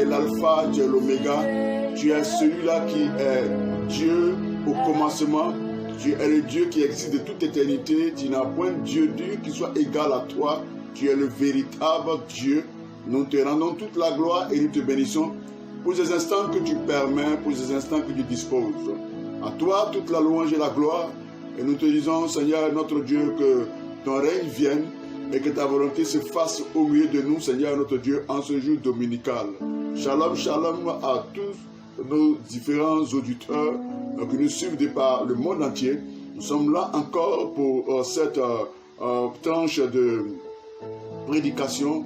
es l'alpha, tu es l'oméga, tu es celui-là qui est Dieu au commencement, tu es le Dieu qui existe de toute éternité, tu n'as point de Dieu qui soit égal à toi, tu es le véritable Dieu. Nous te rendons toute la gloire et nous te bénissons pour ces instants que tu permets, pour ces instants que tu disposes. À toi toute la louange et la gloire, et nous te disons, Seigneur notre Dieu, que ton règne vienne et que ta volonté se fasse au milieu de nous, Seigneur notre Dieu, en ce jour dominical. Shalom, shalom à tous nos différents auditeurs qui nous suivent de par le monde entier. Nous sommes là encore pour cette tranche de prédication,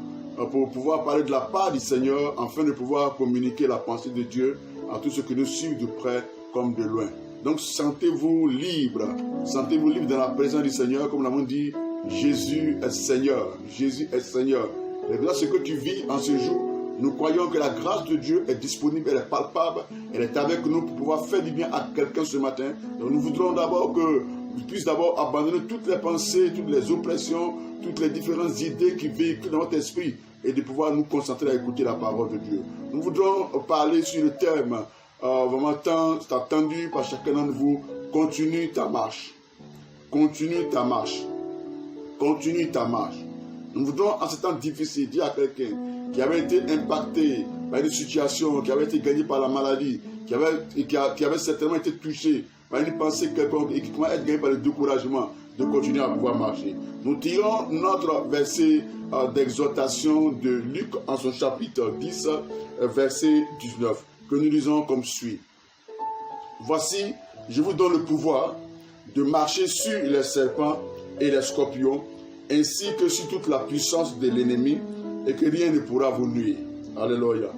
pour pouvoir parler de la part du Seigneur, afin de pouvoir communiquer la pensée de Dieu à tous ceux qui nous suivent de près comme de loin. Donc sentez-vous libre dans la présence du Seigneur, comme nous l'avons dit, Jésus est Seigneur, Jésus est Seigneur. Et là, ce que tu vis en ce jour, nous croyons que la grâce de Dieu est disponible, elle est palpable, elle est avec nous pour pouvoir faire du bien à quelqu'un ce matin. Donc nous voudrons d'abord que tu puisses d'abord abandonner toutes les pensées, toutes les oppressions, toutes les différentes idées qui véhiculent dans notre esprit et de pouvoir nous concentrer à écouter la parole de Dieu. Nous voudrons parler sur le thème vraiment tant attendu par chacun d'entre vous. Continue ta marche. Continue ta marche. Continue ta marche. Nous voudrons en ce temps difficile dire à quelqu'un qui avait été impacté par une situation, qui avait été gagné par la maladie, qui avait certainement été touché par une pensée quelconque et qui commence à être gagné par le découragement, de continuer à pouvoir marcher. Nous tirons notre verset d'exhortation de Luc en son chapitre 10, verset 19, que nous lisons comme suit. Voici, je vous donne le pouvoir de marcher sur les serpents et les scorpions, ainsi que sur toute la puissance de l'ennemi, et que rien ne pourra vous nuire. Alléluia.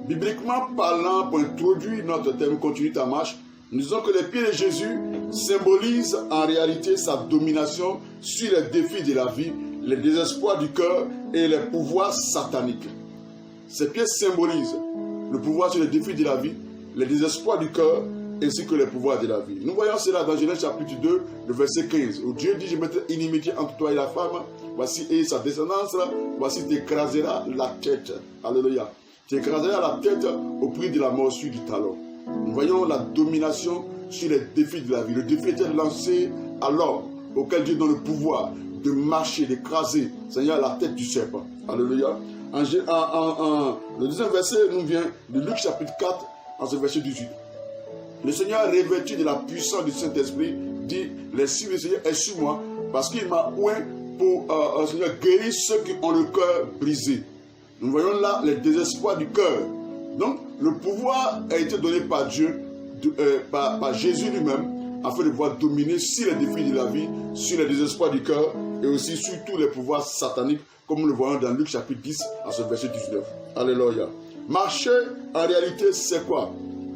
Bibliquement parlant, pour introduire notre thème, continue ta marche, nous disons que les pieds de Jésus symbolisent en réalité sa domination sur les défis de la vie, les désespoirs du cœur et les pouvoirs sataniques. Ces pieds symbolisent le pouvoir sur les défis de la vie, les désespoirs du cœur ainsi que les pouvoirs de la vie. Nous voyons cela dans Genèse chapitre 2, le verset 15, où Dieu dit, je mettrai inimitié entre toi et la femme, voici et sa descendance, voici tu écraseras la tête. Alléluia. Tu écraseras la tête au prix de la morsure du talon. Nous voyons la domination sur les défis de la vie. Le défi était lancé à l'homme, auquel Dieu donne le pouvoir de marcher, d'écraser, Seigneur, la tête du serpent. Alléluia. Le deuxième verset nous vient de Luc chapitre 4, en ce verset 18. Le Seigneur, revêtu de la puissance du Saint-Esprit, dit, l'Esprit du Seigneur est sur moi, parce qu'il m'a oint pour Seigneur, guérir ceux qui ont le cœur brisé. Nous voyons là les désespoirs du cœur. Donc, le pouvoir a été donné par Dieu, par Jésus lui-même, afin de pouvoir dominer sur les défis de la vie, sur les désespoirs du cœur, et aussi sur tous les pouvoirs sataniques, comme nous le voyons dans Luc chapitre 10, à ce verset 19. Alléluia. Marcher, en réalité, c'est quoi?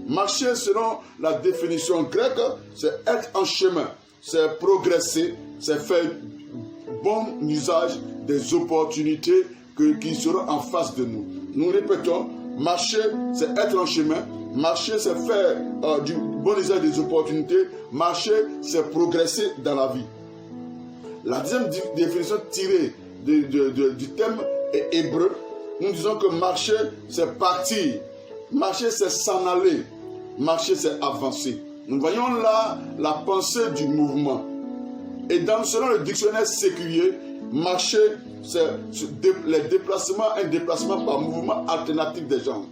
Marcher, selon la définition grecque, c'est être en chemin, c'est progresser, c'est faire bon usage des opportunités qui seront en face de nous. Nous répétons, marcher, c'est être en chemin. Marcher, c'est faire du bon usage des opportunités. Marcher, c'est progresser dans la vie. La deuxième définition tirée du thème est hébreu. Nous disons que marcher, c'est partir. Marcher, c'est s'en aller. Marcher, c'est avancer. Nous voyons là la pensée du mouvement. Et selon le dictionnaire séculier, marcher, c'est les déplacements, un déplacement par mouvement alternatif des jambes.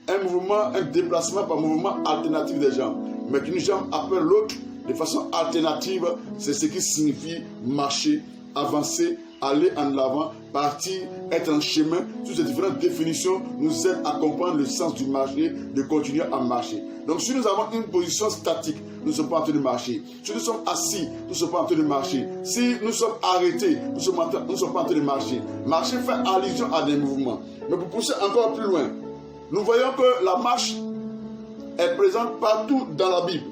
Un déplacement par mouvement alternatif des jambes. Mais qu'une jambe appelle l'autre de façon alternative, c'est ce qui signifie marcher, avancer, aller en avant, partir, être en chemin. Toutes ces différentes définitions nous aident à comprendre le sens du marcher, de continuer à marcher. Donc si nous avons une position statique, nous ne sommes pas en train de marcher. Si nous sommes assis, nous ne sommes pas en train de marcher. Si nous sommes arrêtés, nous ne sommes pas en train de marcher. Marcher fait allusion à des mouvements. Mais pour pousser encore plus loin, nous voyons que la marche est présente partout dans la Bible.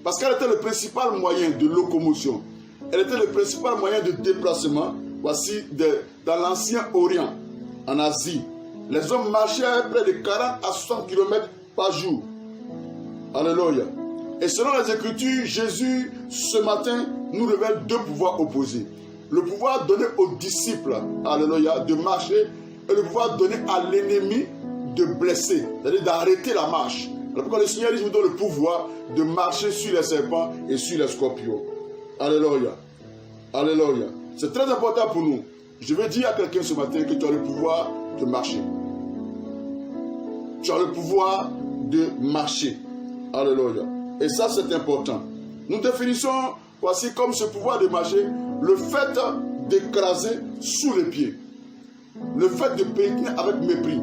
Parce qu'elle était le principal moyen de locomotion. Elle était le principal moyen de déplacement. Voici, dans l'Ancien Orient, en Asie, les hommes marchaient près de 40 à 60 km par jour. Alléluia. Et selon les Écritures, Jésus, ce matin, nous révèle deux pouvoirs opposés. Le pouvoir donné aux disciples, alléluia, de marcher, et le pouvoir donné à l'ennemi de blesser, c'est-à-dire d'arrêter la marche. Alors pourquoi le Seigneur dit, je vous donne le pouvoir de marcher sur les serpents et sur les scorpions. Alléluia. Alléluia. C'est très important pour nous. Je veux dire à quelqu'un ce matin que tu as le pouvoir de marcher. Tu as le pouvoir de marcher. Alléluia. Et ça, c'est important. Nous définissons, voici comme ce pouvoir de marcher, le fait d'écraser sous les pieds. Le fait de pénétrer avec mépris.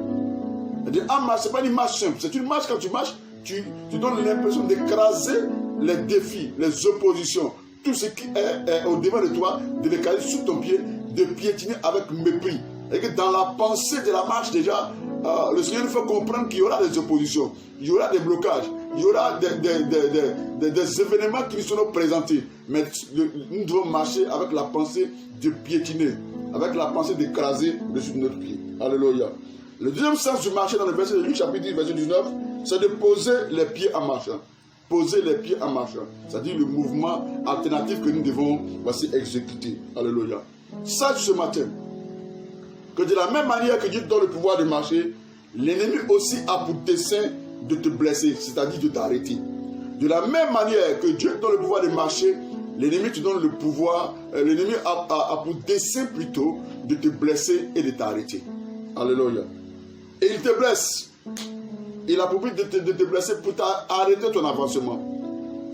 C'est-à-dire, en marche, ce n'est pas une marche simple. C'est une marche, quand tu marches, tu donnes l'impression d'écraser les défis, les oppositions, tout ce qui est au devant de toi, de l'écraser sous ton pied, de piétiner avec mépris. Et que dans la pensée de la marche, déjà, le Seigneur nous fait comprendre qu'il y aura des oppositions, il y aura des blocages, il y aura des événements qui nous seront présentés. Mais nous devons marcher avec la pensée de piétiner, avec la pensée d'écraser dessus de notre pied. Alléluia. Le deuxième sens du marcher dans le verset de Luc, chapitre 10, verset 19, c'est de poser les pieds en marche. Poser les pieds en marche. C'est-à-dire le mouvement alternatif que nous devons exécuter. Alléluia. Sache ce matin que de la même manière que Dieu te donne le pouvoir de marcher, l'ennemi aussi a pour dessein de te blesser, c'est-à-dire de t'arrêter. De la même manière que Dieu te donne le pouvoir de marcher, l'ennemi te donne le pouvoir, l'ennemi a pour dessein plutôt de te blesser et de t'arrêter. Alléluia. Et il te blesse. Il a pour but de te blesser pour arrêter ton avancement.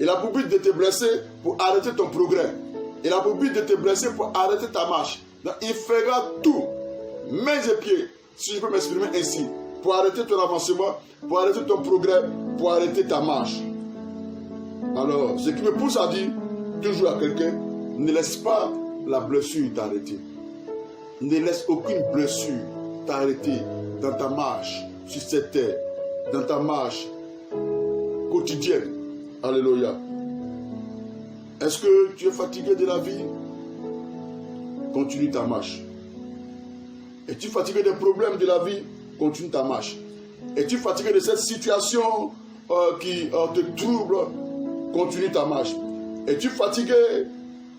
Il a pour but de te blesser pour arrêter ton progrès. Il a pour but de te blesser pour arrêter ta marche. Donc, il fera tout, mains et pieds, si je peux m'exprimer ainsi, pour arrêter ton avancement, pour arrêter ton progrès, pour arrêter ta marche. Alors, ce qui me pousse à dire toujours à quelqu'un, ne laisse pas la blessure t'arrêter. Ne laisse aucune blessure t'arrêter dans ta marche sur cette terre, dans ta marche quotidienne. Alléluia. Est-ce que tu es fatigué de la vie? Continue ta marche. Es-tu fatigué des problèmes de la vie? Continue ta marche. Es-tu fatigué de cette situation qui te trouble? Continue ta marche. Es-tu fatigué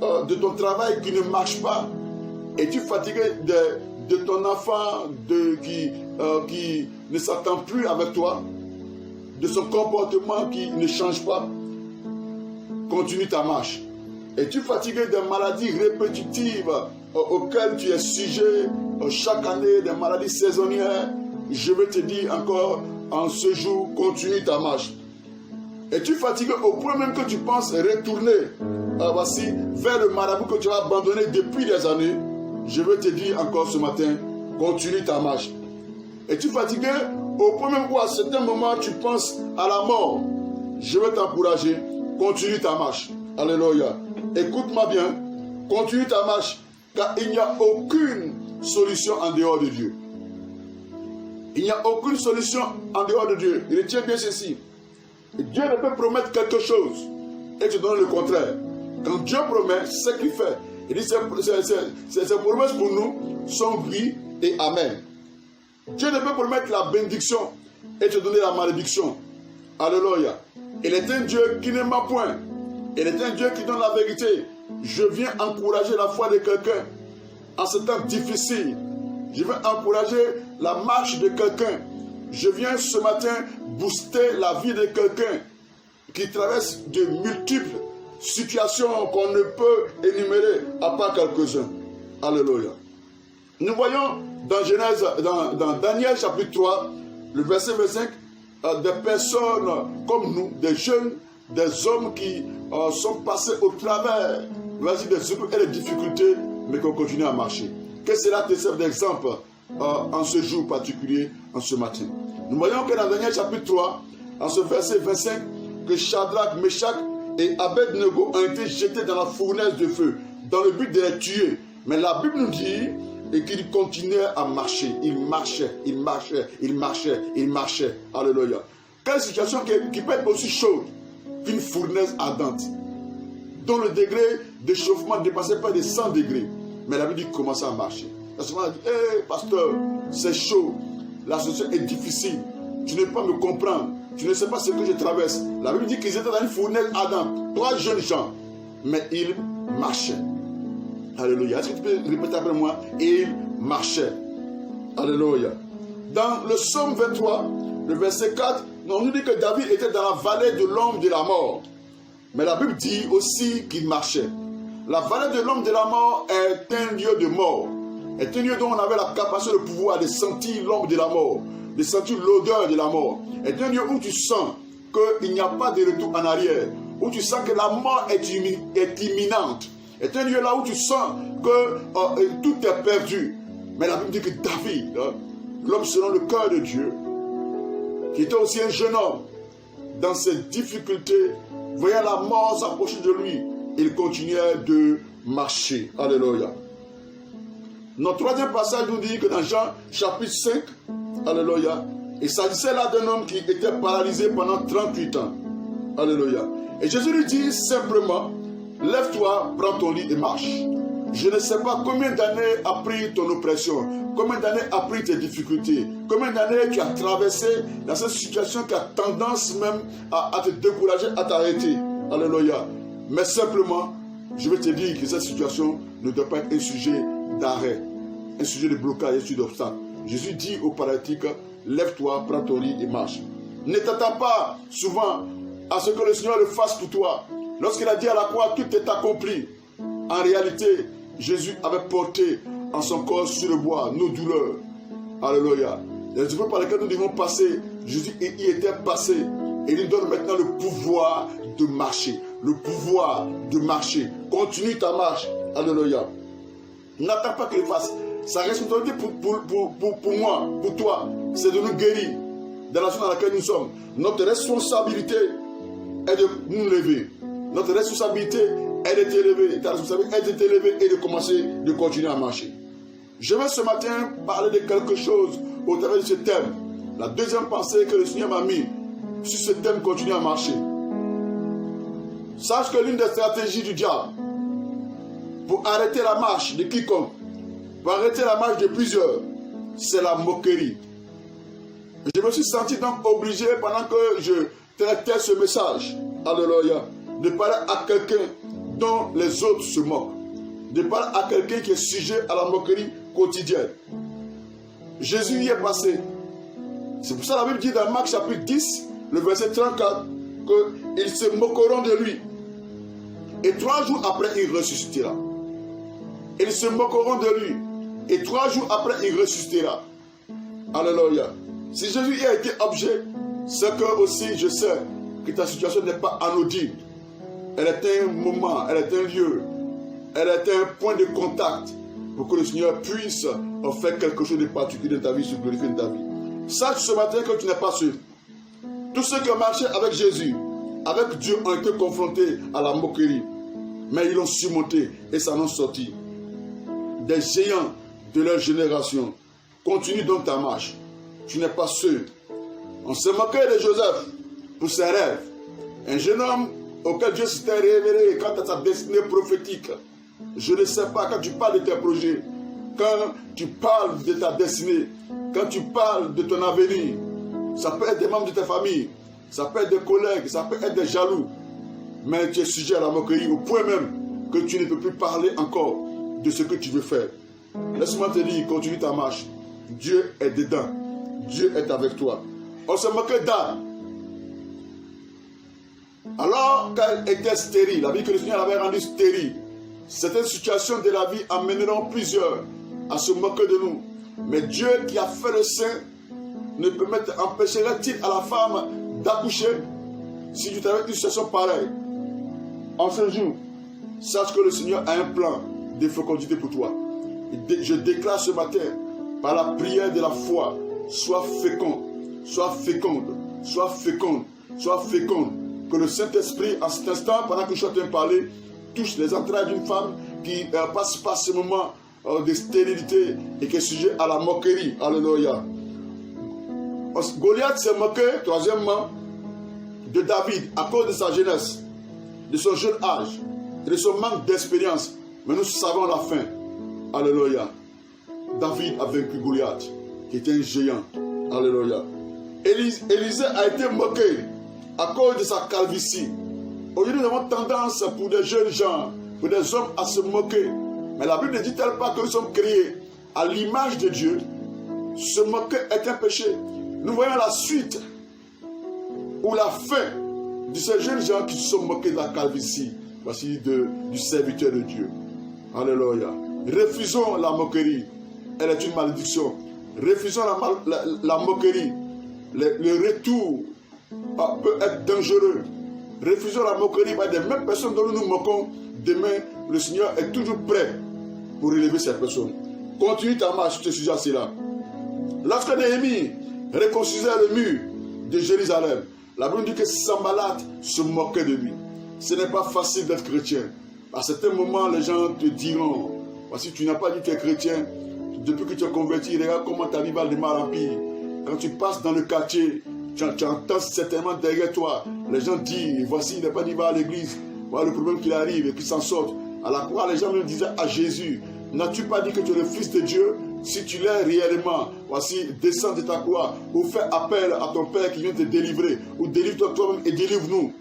de ton travail qui ne marche pas? Es-tu fatigué de ton enfant qui ne s'attend plus avec toi? De son comportement qui ne change pas? Continue ta marche. Es-tu fatigué des maladies répétitives auxquelles tu es sujet chaque année, des maladies saisonnières? Je vais te dire encore en ce jour, continue ta marche. Es-tu fatigué au point même que tu penses retourner vers le marabout que tu as abandonné depuis des années? Je vais te dire encore ce matin, continue ta marche. Es-tu fatigué au point même où à certains moments tu penses à la mort? Je vais t'encourager, continue ta marche. Alléluia. Écoute-moi bien, continue ta marche, car il n'y a aucune solution en dehors de Dieu. Il n'y a aucune solution en dehors de Dieu. Retiens bien ceci. Dieu ne peut promettre quelque chose et te donner le contraire. Quand Dieu promet, c'est ce qu'il fait. Il dit ses promesses pour nous sont oui et amen. Dieu ne peut promettre la bénédiction et te donner la malédiction. Alléluia. Il est un Dieu qui ne ment point. Il est un Dieu qui donne la vérité. Je viens encourager la foi de quelqu'un en ce temps difficile. Je viens encourager la marche de quelqu'un. Je viens ce matin booster la vie de quelqu'un qui traverse de multiples situations qu'on ne peut énumérer à part quelques-uns. Alléluia. Nous voyons dans Genèse, dans Daniel chapitre 3, le verset 25, des personnes comme nous, des jeunes, des hommes qui sont passés au travers des épreuves et des difficultés, mais qui ont continué à marcher. Que cela te serve d'exemple en ce jour particulier, en ce matin. Nous voyons que dans Daniel chapitre 3, en ce verset 25, que Shadrach, Meshach et Abednego ont été jetés dans la fournaise de feu, dans le but de les tuer. Mais la Bible nous dit qu'ils continuaient à marcher. Ils marchaient, ils marchaient, ils marchaient, ils marchaient. Alléluia. Quelle situation qui peut être aussi chaude qu'une fournaise ardente, dont le degré d'échauffement dépassait pas de 100 degrés. Mais la Bible dit qu'ils commençaient à marcher. La semaine a dit, hey, pasteur, c'est chaud. La situation est difficile. Tu ne peux pas me comprendre. Tu ne sais pas ce que je traverse. La Bible dit qu'ils étaient dans une fournaise ardente. 3 jeunes gens. Mais ils marchaient. Alléluia. Est-ce que tu peux répéter après moi? Ils marchaient. Alléluia. Dans le psaume 23, le verset 4, on nous dit que David était dans la vallée de l'ombre de la mort. Mais la Bible dit aussi qu'il marchait. La vallée de l'ombre de la mort est un lieu de mort. Est un lieu dont on avait la capacité, le pouvoir de sentir l'ombre de la mort, de sentir l'odeur de la mort. Est un lieu où tu sens qu'il n'y a pas de retour en arrière, où tu sens que la mort est imminente. Est un lieu là où tu sens que tout est perdu. Mais la Bible dit que David, l'homme selon le cœur de Dieu, qui était aussi un jeune homme, dans ses difficultés, voyant la mort s'approcher de lui, il continuait de marcher. Alléluia. Notre troisième passage nous dit que dans Jean chapitre 5, alléluia, il s'agissait là d'un homme qui était paralysé pendant 38 ans. Alléluia. Et Jésus lui dit simplement, lève-toi, prends ton lit et marche. Je ne sais pas combien d'années a pris ton oppression, combien d'années a pris tes difficultés, combien d'années tu as traversé dans cette situation qui a tendance même à te décourager, à t'arrêter. Alléluia. Mais simplement, je vais te dire que cette situation ne doit pas être un sujet d'arrêt, un sujet de blocage, un sujet d'obstacle. Jésus dit au paralytique, lève-toi, prends ton lit et marche. Ne t'attends pas souvent à ce que le Seigneur le fasse pour toi. Lorsqu'il a dit à la croix, tout est accompli. En réalité, Jésus avait porté en son corps sur le bois nos douleurs. Alléluia. Les épreuves par lesquelles nous devons passer, Jésus y était passé. Et il nous donne maintenant le pouvoir de marcher. Le pouvoir de marcher. Continue ta marche. Alléluia. N'attends pas qu'il fasse. Sa responsabilité pour moi, pour toi, c'est de nous guérir dans la situation dans laquelle nous sommes. Notre responsabilité est de nous lever. Notre responsabilité est de t'élever. Ta responsabilité est de t'élever et de commencer, de continuer à marcher. Je vais ce matin parler de quelque chose au travers de ce thème. La deuxième pensée que le Seigneur m'a mis sur ce thème, continuer à marcher. Sache que l'une des stratégies du diable pour arrêter la marche de quiconque, pour arrêter la marche de plusieurs, c'est la moquerie. Je me suis senti donc obligé, pendant que je traitais ce message, alléluia, de parler à quelqu'un dont les autres se moquent, de parler à quelqu'un qui est sujet à la moquerie quotidienne. Jésus y est passé. C'est pour ça que la Bible dit dans Marc chapitre 10, le verset 34, qu'ils se moqueront de lui. Et 3 jours après, il ressuscitera. Ils se moqueront de lui. Et 3 jours après, il ressuscitera. Alléluia. Si Jésus y a été objet, c'est que aussi je sais que ta situation n'est pas anodine. Elle est un moment, elle est un lieu, elle est un point de contact pour que le Seigneur puisse faire quelque chose de particulier dans ta vie, se glorifier dans ta vie. Sache ce matin que tu n'es pas seul. Tous ceux qui ont marché avec Jésus, avec Dieu, ont été confrontés à la moquerie. Mais ils l'ont surmonté et s'en ont sorti. Des géants de leur génération. Continue donc ta marche. Tu n'es pas seul. On se moquait de Joseph pour ses rêves. Un jeune homme auquel Dieu s'était révélé quant à sa destinée prophétique. Je ne sais pas, quand tu parles de tes projets, quand tu parles de ta destinée, quand tu parles de ton avenir, ça peut être des membres de ta famille, ça peut être des collègues, ça peut être des jaloux, mais tu es sujet à la moquerie au point même que tu ne peux plus parler encore de ce que tu veux faire. Laisse-moi te dire, continue ta marche. Dieu est dedans. Dieu est avec toi. On se moquait d'Anne. Alors qu'elle était stérile, la vie que le Seigneur avait rendue stérile, certaines situations de la vie amèneront plusieurs à se moquer de nous. Mais Dieu qui a fait le sein ne empêcherait-il à la femme d'accoucher si tu avais une situation pareille? En ce jour, sache que le Seigneur a un plan de fécondité pour toi. Je déclare ce matin, par la prière de la foi, sois féconde, sois féconde, sois féconde, sois féconde. Que le Saint-Esprit, en cet instant, pendant que je suis en train de parler, touche les entrailles d'une femme qui passe par ce moment de stérilité et qui est sujet à la moquerie. Alléluia. Goliath s'est moqué, troisièmement, de David à cause de sa jeunesse, de son jeune âge et de son manque d'expérience. Mais nous savons la fin. Alléluia. David a vaincu Goliath, qui était un géant. Alléluia. Élisée a été moqué à cause de sa calvitie. Aujourd'hui, nous avons tendance pour des jeunes gens, pour des hommes à se moquer. Mais la Bible ne dit-elle pas que nous sommes créés à l'image de Dieu, Se moquer est un péché. Nous voyons la suite ou la fin de ces jeunes gens qui se sont moqués de la calvitie, voici du serviteur de Dieu. Alléluia. Refusons la moquerie. Elle est une malédiction. Refusons la moquerie. Le retour peut être dangereux. Refusons la moquerie par des mêmes personnes dont nous nous moquons. Demain, le Seigneur est toujours prêt pour élever ces personnes. Continue ta marche sur ce sujet là. Lorsque Néhémie reconstruisait le mur de Jérusalem, la Bible dit que Sanballat se moquait de lui. Ce n'est pas facile d'être chrétien. À certains moments, les gens te diront, voici, tu n'as pas dit que tu es chrétien. Depuis que tu es converti, regarde comment ta vie va de mal en pire. Quand tu passes dans le quartier, tu entends certainement derrière toi, les gens disent, voici, il n'est pas dit va à l'église. Voilà le problème qu'il arrive et qu'il s'en sorte. À la croix, les gens me disaient à Jésus, n'as-tu pas dit que tu es le Fils de Dieu? Si tu l'es réellement, voici, descends de ta croix ou fais appel à ton Père qui vient te délivrer ou délivre-toi toi-même et délivre-nous.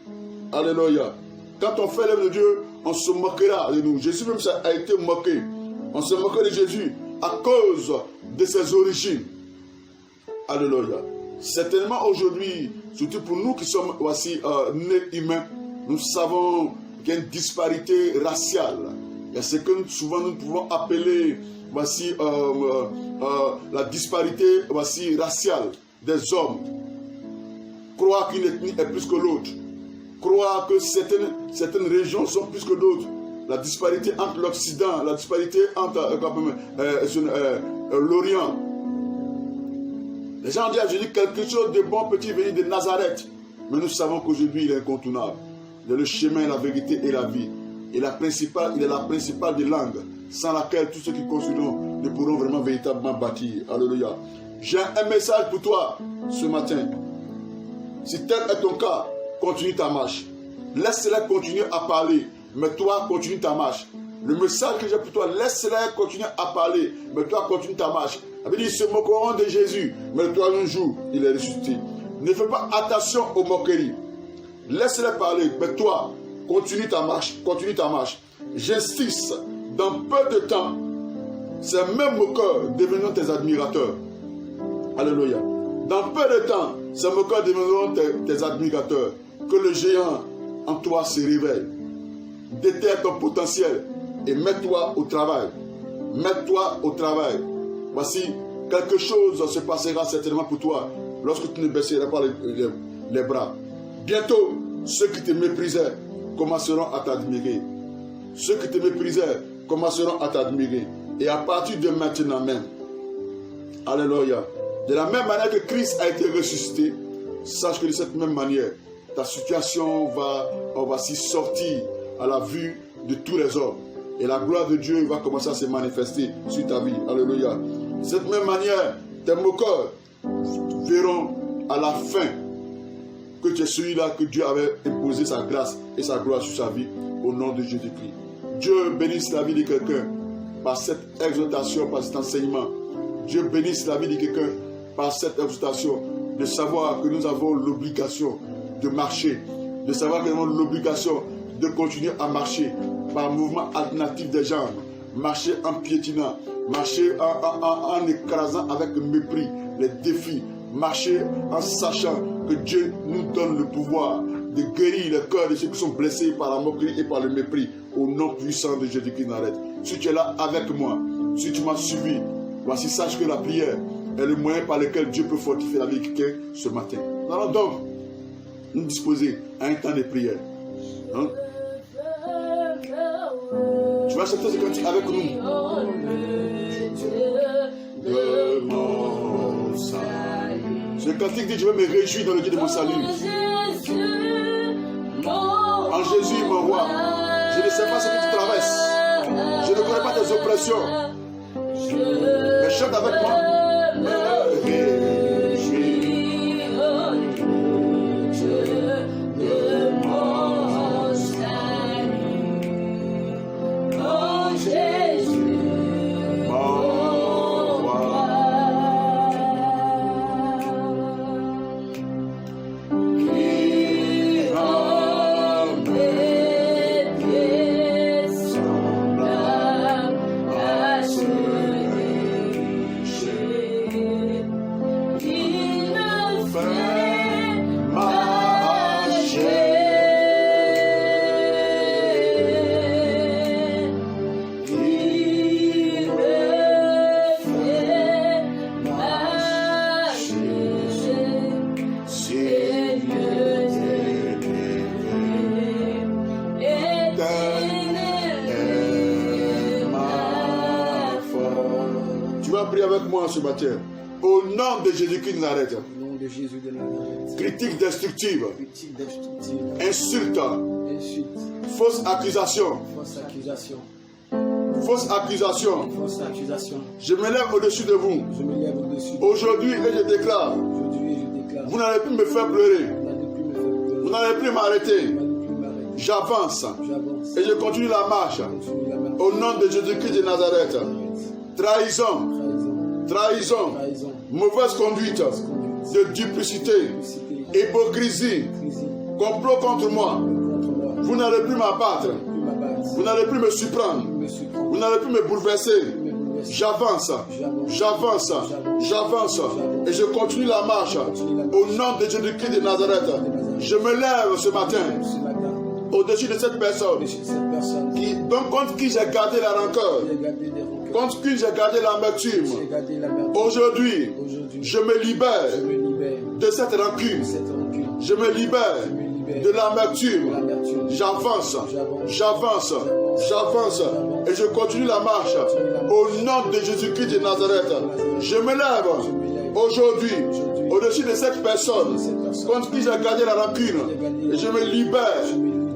Alléluia. Quand on fait l'œuvre de Dieu, on se moquera de nous. Jésus même ça a été moqué. On se moquait de Jésus à cause de ses origines. Alléluia. Certainement aujourd'hui, surtout pour nous qui sommes voici nés humains, nous savons qu'il y a une disparité raciale. Il y a ce que souvent nous pouvons appeler voici la disparité voici raciale des hommes. Croire qu'une ethnie est plus que l'autre. Croire que certaines régions sont plus que d'autres. La disparité entre l'Occident, la disparité entre l'Orient. Les gens disent à Jésus quelque chose de bon peut-il venir de Nazareth. Mais nous savons qu'aujourd'hui il est incontournable. Il est le chemin, la vérité et la vie. Il est la principale des langues, sans laquelle tous ceux qui construiront ne pourront vraiment véritablement bâtir. Alléluia. J'ai un message pour toi ce matin. Si tel est ton cas, continue ta marche. Laisse-les continuer à parler, mais toi, continue ta marche. Le message que j'ai pour toi, laisse-les continuer à parler, mais toi, continue ta marche. Ça veut dire, ils se moqueront de Jésus, mais le troisième jour, il est ressuscité. Ne fais pas attention aux moqueries. Laisse-les parler, mais toi, continue ta marche, continue ta marche. J'insiste, dans peu de temps, ces mêmes moqueurs deviendront tes admirateurs. Alléluia. Dans peu de temps, ces moqueurs deviendront tes admirateurs. Que le géant en toi se réveille. Déterre ton potentiel et mets-toi au travail. Mets-toi au travail. Voici, quelque chose se passera certainement pour toi lorsque tu ne baisseras pas les bras. Bientôt, ceux qui te méprisaient commenceront à t'admirer. Ceux qui te méprisaient commenceront à t'admirer. Et à partir de maintenant même, alléluia, de la même manière que Christ a été ressuscité, sache que de cette même manière, ta situation va s'y sortir à la vue de tous les hommes. Et la gloire de Dieu va commencer à se manifester sur ta vie. Alléluia. De cette même manière, tes moqueurs verront à la fin que tu es celui-là que Dieu avait imposé sa grâce et sa gloire sur sa vie au nom de Jésus-Christ. Dieu bénisse la vie de quelqu'un par cette exhortation, par cet enseignement. Dieu bénisse la vie de quelqu'un par cette exhortation de savoir que nous avons l'obligation de marcher, de savoir que nous avons l'obligation de continuer à marcher par un mouvement alternatif des jambes, marcher en piétinant, marcher en écrasant avec mépris les défis, marcher en sachant que Dieu nous donne le pouvoir de guérir le cœur de ceux qui sont blessés par la moquerie et par le mépris au nom puissant de Jésus-Christ de Nazareth. Si tu es là avec moi, si tu m'as suivi, voici, sache que la prière est le moyen par lequel Dieu peut fortifier la vie de quelqu'un ce matin. Nous allons donc nous disposer à un temps de prière. Hein? Tu vas chanter ce cantique avec nous. De mon salut. Ce cantique dit: je vais me réjouir dans le Dieu de mon salut. En Jésus, mon roi. Je ne sais pas ce que tu traverses. Je ne connais pas tes oppressions. Mais chante avec moi. Me réjouir de mon salut. En Jésus, mon roi. Qui rend mes pieds semblables à ceux des vas prier avec moi ce matin. Au nom de Jésus-Christ de Nazareth. Au nom de Jésus de Nazareth. Critique destructive. Critique destructive. Insulte. Insulte. Fausse accusation. Fausse accusation. Fausse accusation. Fausse accusation. Je me lève au-dessus de vous. Je me lève au-dessus. Aujourd'hui, et je déclare. Aujourd'hui, je déclare. Vous n'allez plus me faire pleurer. Vous n'allez plus me faire pleurer. Vous n'allez plus m'arrêter. J'avance. J'avance. Et je continue la marche. Continue la marche. Au nom de Jésus-Christ de Nazareth. Trahison. Trahison. Trahison. Trahison. Mauvaise conduite. De duplicité. Hypocrisie. Complot contre moi. Vous n'allez plus m'abattre. Vous n'allez plus me surprendre. Vous n'allez plus me bouleverser. J'avance. J'avance. J'avance. Et je continue la marche. Au nom de Jésus-Christ de Nazareth. Je me lève ce matin. Au-dessus de cette personne. Contre qui j'ai gardé la rancœur. Contre qui j'ai gardé l'amertume. Aujourd'hui, je me libère de cette rancune. Je me libère de l'amertume. J'avance, j'avance, j'avance. Et je continue la marche. Au nom de Jésus-Christ de Nazareth. Je me lève aujourd'hui au-dessus de cette personne contre qui j'ai gardé la rancune. Et je me libère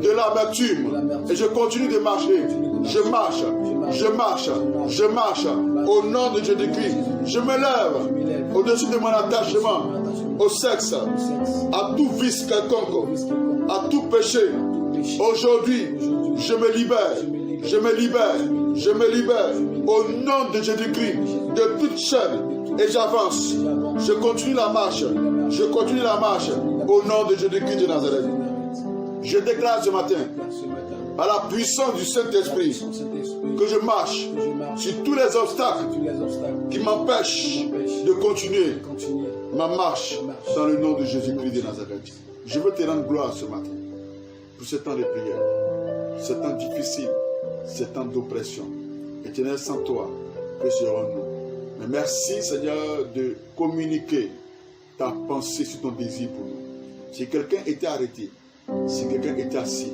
de l'amertume. Et je continue de marcher. Je marche, je marche, je marche. Au nom de Jésus-Christ, je me lève au-dessus de mon attachement au sexe, à tout vice quelconque, à tout péché. Aujourd'hui, je me libère, je me libère, je me libère. Au nom de Jésus-Christ, de toute chaîne. Et j'avance. Je continue la marche. Je continue la marche. Au nom de Jésus-Christ de Nazareth. Je déclare ce matin, par la puissance du Saint-Esprit, que je marche sur tous les obstacles qui m'empêchent de continuer ma marche dans le nom de Jésus-Christ de Nazareth. Je veux te rendre gloire ce matin pour ce temps de prière, ce temps difficile, ce temps d'oppression. Éternel, sans toi, que serons-nous? Mais merci Seigneur de communiquer ta pensée sur ton désir pour nous. Si quelqu'un était arrêté, si quelqu'un était assis,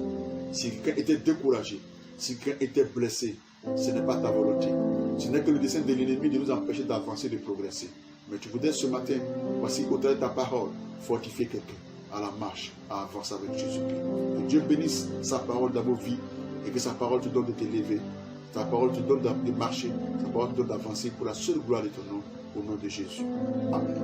si quelqu'un était découragé, si quelqu'un était blessé, ce n'est pas ta volonté. Ce n'est que le dessein de l'ennemi de nous empêcher d'avancer, de progresser. Mais tu voudrais ce matin, voici au travers de ta parole, fortifier quelqu'un à la marche, à avancer avec Jésus-Christ. Que Dieu bénisse sa parole dans vos vies et que sa parole te donne de t'élever. Ta parole te donne de marcher, ta parole te donne d'avancer pour la seule gloire de ton nom, au nom de Jésus. Amen.